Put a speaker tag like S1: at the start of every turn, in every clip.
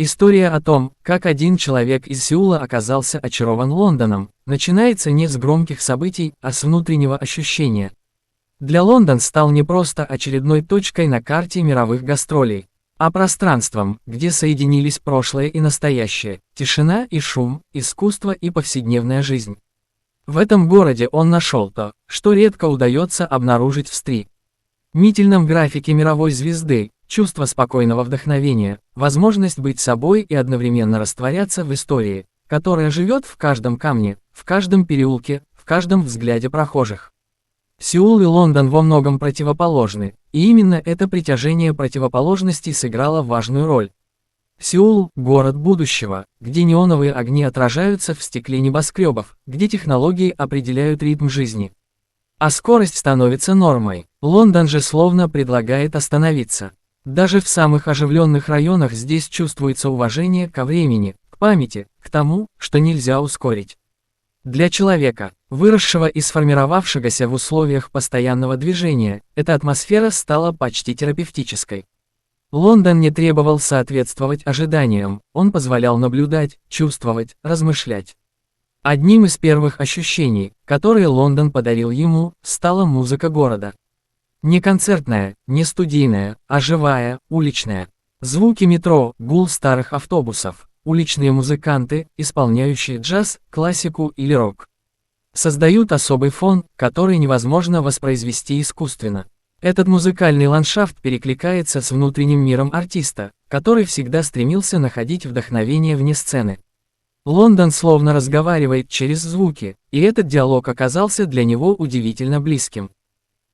S1: История о том, как один человек из Сеула оказался очарован Лондоном, начинается не с громких событий, а с внутреннего ощущения. Для Лондон стал не просто очередной точкой на карте мировых гастролей, а пространством, где соединились прошлое и настоящее, тишина и шум, искусство и повседневная жизнь. В этом городе он нашел то, что редко удается обнаружить в стремительном графике мировой звезды, чувство спокойного вдохновения, возможность быть собой и одновременно растворяться в истории, которая живет в каждом камне, в каждом переулке, в каждом взгляде прохожих. Сеул и Лондон во многом противоположны, и именно это притяжение противоположностей сыграло важную роль. Сеул – город будущего, где неоновые огни отражаются в стекле небоскребов, где технологии определяют ритм жизни. А скорость становится нормой. Лондон же словно предлагает остановиться. Даже в самых оживленных районах здесь чувствуется уважение ко времени, к памяти, к тому, что нельзя ускорить. Для человека, выросшего и сформировавшегося в условиях постоянного движения, эта атмосфера стала почти терапевтической. Лондон не требовал соответствовать ожиданиям, он позволял наблюдать, чувствовать, размышлять. Одним из первых ощущений, которые Лондон подарил ему, стала музыка города. Не концертная, не студийная, а живая, уличная. Звуки метро, гул старых автобусов, уличные музыканты, исполняющие джаз, классику или рок. Создают особый фон, который невозможно воспроизвести искусственно. Этот музыкальный ландшафт перекликается с внутренним миром артиста, который всегда стремился находить вдохновение вне сцены. Лондон словно разговаривает через звуки, и этот диалог оказался для него удивительно близким.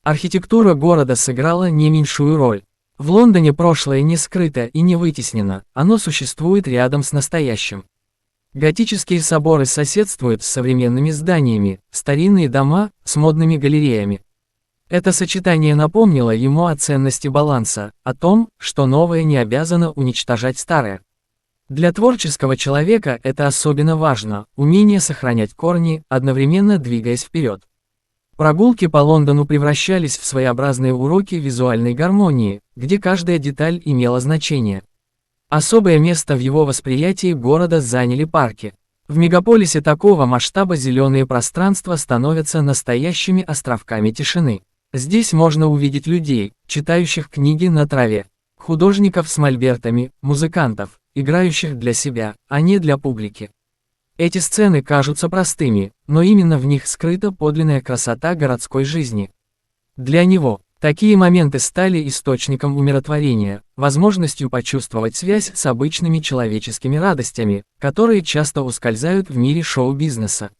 S1: Архитектура города сыграла не меньшую роль. В Лондоне прошлое не скрыто и не вытеснено, оно существует рядом с настоящим. Готические соборы соседствуют с современными зданиями, старинные дома с модными галереями. Это сочетание напомнило ему о ценности баланса, о том, что новое не обязано уничтожать старое. Для творческого человека это особенно важно, умение сохранять корни, одновременно двигаясь вперед. Прогулки по Лондону превращались в своеобразные уроки визуальной гармонии, где каждая деталь имела значение. Особое место в его восприятии города заняли парки. В мегаполисе такого масштаба зеленые пространства становятся настоящими островками тишины. Здесь можно увидеть людей, читающих книги на траве, художников с мольбертами, музыкантов, играющих для себя, а не для публики. Эти сцены кажутся простыми, но именно в них скрыта подлинная красота городской жизни. Для него такие моменты стали источником умиротворения, возможностью почувствовать связь с обычными человеческими радостями, которые часто ускользают в мире шоу-бизнеса.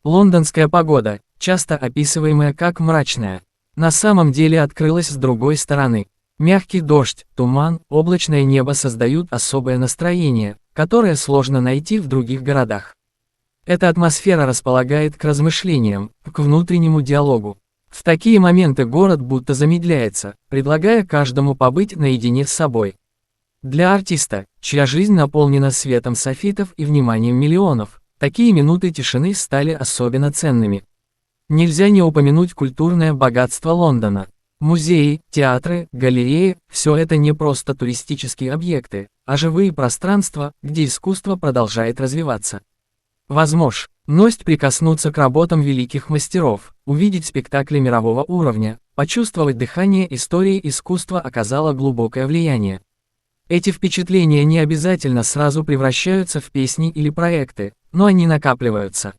S1: Лондонская погода, часто описываемая как мрачная, на самом деле открылась с другой стороны. Мягкий дождь, туман, облачное небо создают особое настроение, которое сложно найти в других городах. Эта атмосфера располагает к размышлениям, к внутреннему диалогу. В такие моменты город будто замедляется, предлагая каждому побыть наедине с собой. Для артиста, чья жизнь наполнена светом софитов и вниманием миллионов, такие минуты тишины стали особенно ценными. Нельзя не упомянуть культурное богатство Лондона. Музеи, театры, галереи – все это не просто туристические объекты, а живые пространства, где искусство продолжает развиваться. Возможность прикоснуться к работам великих мастеров, увидеть спектакли мирового уровня, почувствовать дыхание истории искусства оказало глубокое влияние. Эти впечатления не обязательно сразу превращаются в песни или проекты, но они накапливаются,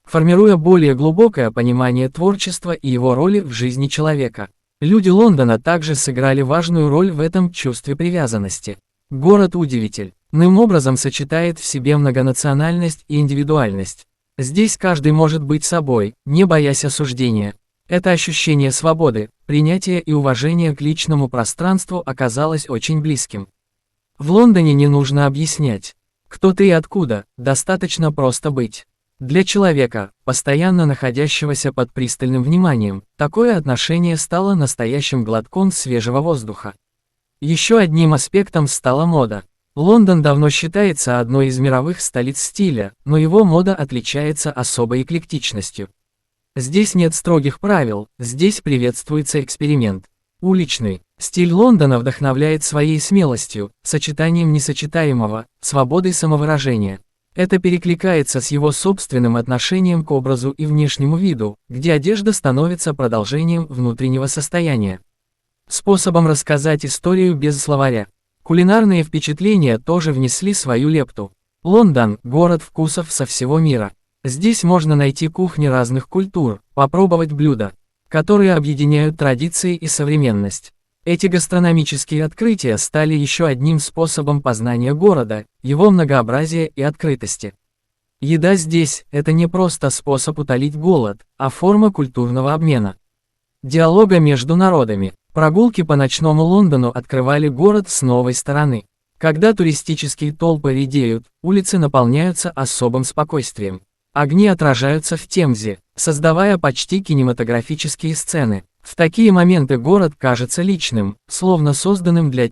S1: формируя более глубокое понимание творчества и его роли в жизни человека. Люди Лондона также сыграли важную роль в этом чувстве привязанности. Город удивительным образом сочетает в себе многонациональность и индивидуальность. Здесь каждый может быть собой, не боясь осуждения. Это ощущение свободы, принятия и уважения к личному пространству оказалось очень близким. В Лондоне не нужно объяснять, кто ты и откуда, достаточно просто быть. Для человека, постоянно находящегося под пристальным вниманием, такое отношение стало настоящим глотком свежего воздуха. Еще одним аспектом стала мода. Лондон давно считается одной из мировых столиц стиля, но его мода отличается особой эклектичностью. Здесь нет строгих правил, здесь приветствуется эксперимент. Уличный стиль Лондона вдохновляет своей смелостью, сочетанием несочетаемого, свободой самовыражения. Это перекликается с его собственным отношением к образу и внешнему виду, где одежда становится продолжением внутреннего состояния. Способом рассказать историю без словаря. Кулинарные впечатления тоже внесли свою лепту. Лондон – город вкусов со всего мира. Здесь можно найти кухни разных культур, попробовать блюда, которые объединяют традиции и современность. Эти гастрономические открытия стали еще одним способом познания города, его многообразия и открытости. Еда здесь – это не просто способ утолить голод, а форма культурного обмена. Диалога между народами. Прогулки по ночному Лондону открывали город с новой стороны. Когда туристические толпы редеют, улицы наполняются особым спокойствием. Огни отражаются в Темзе, создавая почти кинематографические сцены. В такие моменты город кажется личным, словно созданным для